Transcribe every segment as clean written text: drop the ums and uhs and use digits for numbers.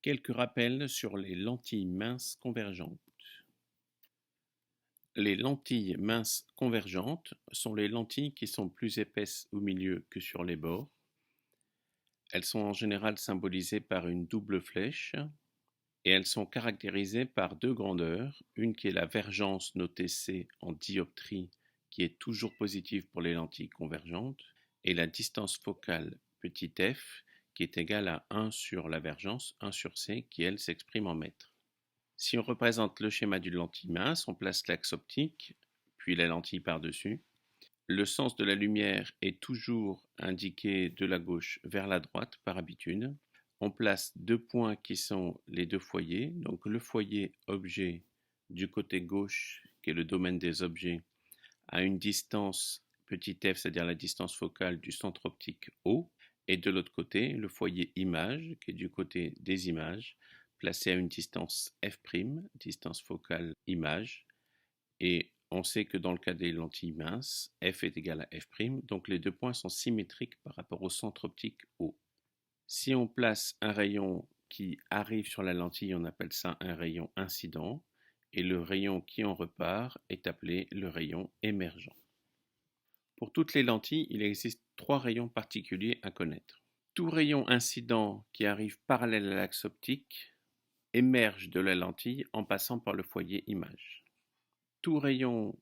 Quelques rappels sur les lentilles minces convergentes. Les lentilles minces convergentes sont les lentilles qui sont plus épaisses au milieu que sur les bords. Elles sont en général symbolisées par une double flèche et elles sont caractérisées par deux grandeurs, une qui est la vergence notée C en dioptrie qui est toujours positive pour les lentilles convergentes et la distance focale petit f qui est égale à 1 sur la vergence, 1 sur C qui elle s'exprime en mètres. Si on représente le schéma d'une lentille mince, on place l'axe optique, puis la lentille par-dessus. Le sens de la lumière est toujours indiqué de la gauche vers la droite par habitude. On place deux points qui sont les deux foyers, donc le foyer objet du côté gauche, qui est le domaine des objets, à une distance petit f, c'est-à-dire la distance focale du centre optique O, et de l'autre côté, le foyer image, qui est du côté des images, placé à une distance f', distance focale image, et on sait que dans le cas des lentilles minces, f est égal à f', donc les deux points sont symétriques par rapport au centre optique O. Si on place un rayon qui arrive sur la lentille, on appelle ça un rayon incident, et le rayon qui en repart est appelé le rayon émergent. Pour toutes les lentilles, il existe trois rayons particuliers à connaître. Tout rayon incident qui arrive parallèle à l'axe optique émerge de la lentille en passant par le foyer image. Tout rayon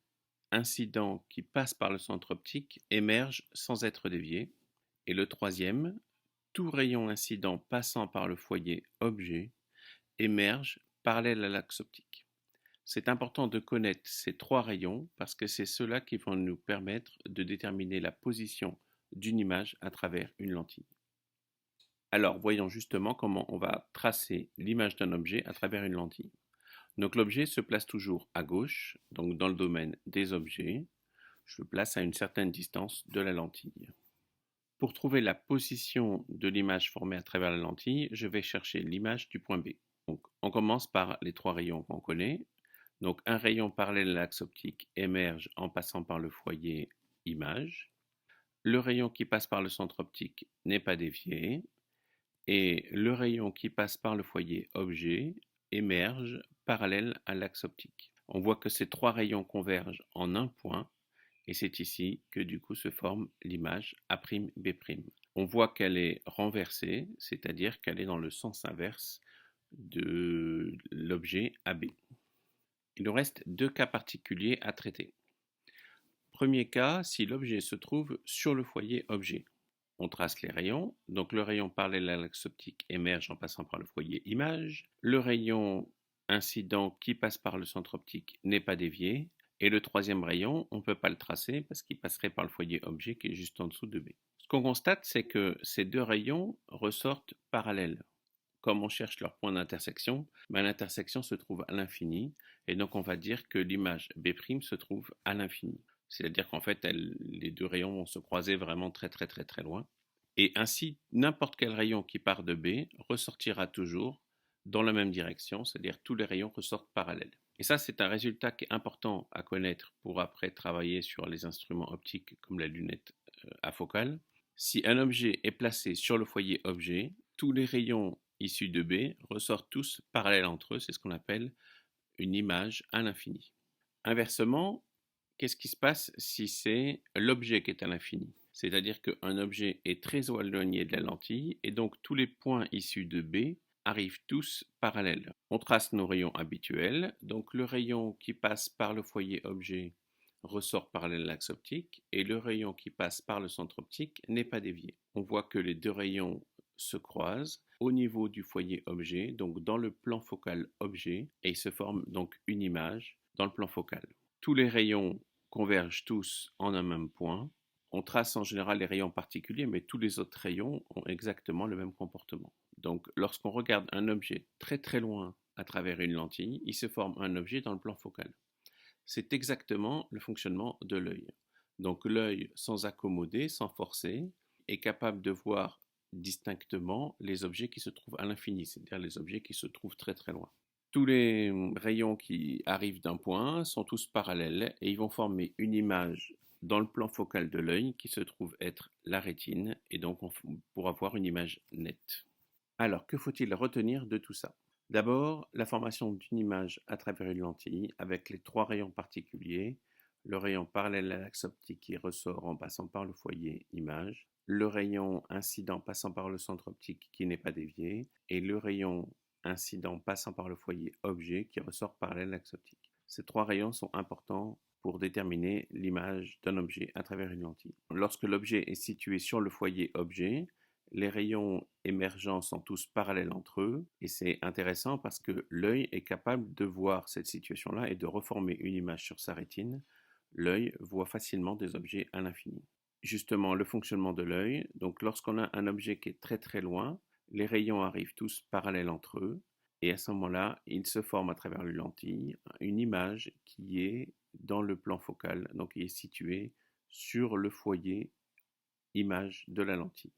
incident qui passe par le centre optique émerge sans être dévié. Et le troisième, tout rayon incident passant par le foyer objet émerge parallèle à l'axe optique. C'est important de connaître ces trois rayons parce que c'est ceux-là qui vont nous permettre de déterminer la position d'une image à travers une lentille. Alors, voyons justement comment on va tracer l'image d'un objet à travers une lentille. Donc l'objet se place toujours à gauche, donc dans le domaine des objets. Je le place à une certaine distance de la lentille. Pour trouver la position de l'image formée à travers la lentille, je vais chercher l'image du point B. Donc, on commence par les trois rayons qu'on connaît. Donc un rayon parallèle à l'axe optique émerge en passant par le foyer image. Le rayon qui passe par le centre optique n'est pas dévié. Et le rayon qui passe par le foyer objet émerge parallèle à l'axe optique. On voit que ces trois rayons convergent en un point, et c'est ici que du coup se forme l'image A'B'. On voit qu'elle est renversée, c'est-à-dire qu'elle est dans le sens inverse de l'objet AB. Il nous reste deux cas particuliers à traiter. Premier cas, si l'objet se trouve sur le foyer objet. On trace les rayons, donc le rayon parallèle à l'axe optique émerge en passant par le foyer image. Le rayon incident qui passe par le centre optique n'est pas dévié. Et le troisième rayon, on ne peut pas le tracer parce qu'il passerait par le foyer objet qui est juste en dessous de B. Ce qu'on constate, c'est que ces deux rayons ressortent parallèles. Comme on cherche leur point d'intersection, l'intersection se trouve à l'infini, et donc on va dire que l'image B' se trouve à l'infini. C'est-à-dire qu'en fait, les deux rayons vont se croiser vraiment très loin. Et ainsi, n'importe quel rayon qui part de B ressortira toujours dans la même direction, c'est-à-dire tous les rayons ressortent parallèles. Et ça, c'est un résultat qui est important à connaître pour après travailler sur les instruments optiques comme la lunette afocale. Si un objet est placé sur le foyer objet, tous les rayons issus de B ressortent tous parallèles entre eux, c'est ce qu'on appelle une image à l'infini. Inversement, qu'est-ce qui se passe si c'est l'objet qui est à l'infini? C'est-à-dire qu'un objet est très éloigné de la lentille et donc tous les points issus de B arrivent tous parallèles. On trace nos rayons habituels, donc le rayon qui passe par le foyer objet ressort parallèle à l'axe optique et le rayon qui passe par le centre optique n'est pas dévié. On voit que les deux rayons se croisent au niveau du foyer objet, donc dans le plan focal objet, et il se forme donc une image dans le plan focal. Tous les rayons convergent tous en un même point. On trace en général les rayons particuliers, mais tous les autres rayons ont exactement le même comportement. Donc lorsqu'on regarde un objet très loin à travers une lentille, il se forme un objet dans le plan focal. C'est exactement le fonctionnement de l'œil. Donc l'œil, sans accommoder, sans forcer, est capable de voir distinctement les objets qui se trouvent à l'infini, c'est-à-dire les objets qui se trouvent très loin. Tous les rayons qui arrivent d'un point sont tous parallèles et ils vont former une image dans le plan focal de l'œil qui se trouve être la rétine et donc on pourra voir une image nette. Alors, que faut-il retenir de tout ça? D'abord, la formation d'une image à travers une lentille avec les trois rayons particuliers, le rayon parallèle à l'axe optique qui ressort en passant par le foyer image, le rayon incident passant par le centre optique qui n'est pas dévié, et le rayon incident passant par le foyer objet qui ressort parallèle à l'axe optique. Ces trois rayons sont importants pour déterminer l'image d'un objet à travers une lentille. Lorsque l'objet est situé sur le foyer objet, les rayons émergents sont tous parallèles entre eux et c'est intéressant parce que l'œil est capable de voir cette situation-là et de reformer une image sur sa rétine. L'œil voit facilement des objets à l'infini. Justement, le fonctionnement de l'œil, donc lorsqu'on a un objet qui est très très loin, les rayons arrivent tous parallèles entre eux et à ce moment-là, il se forme à travers les lentilles une image qui est dans le plan focal, donc qui est située sur le foyer image de la lentille.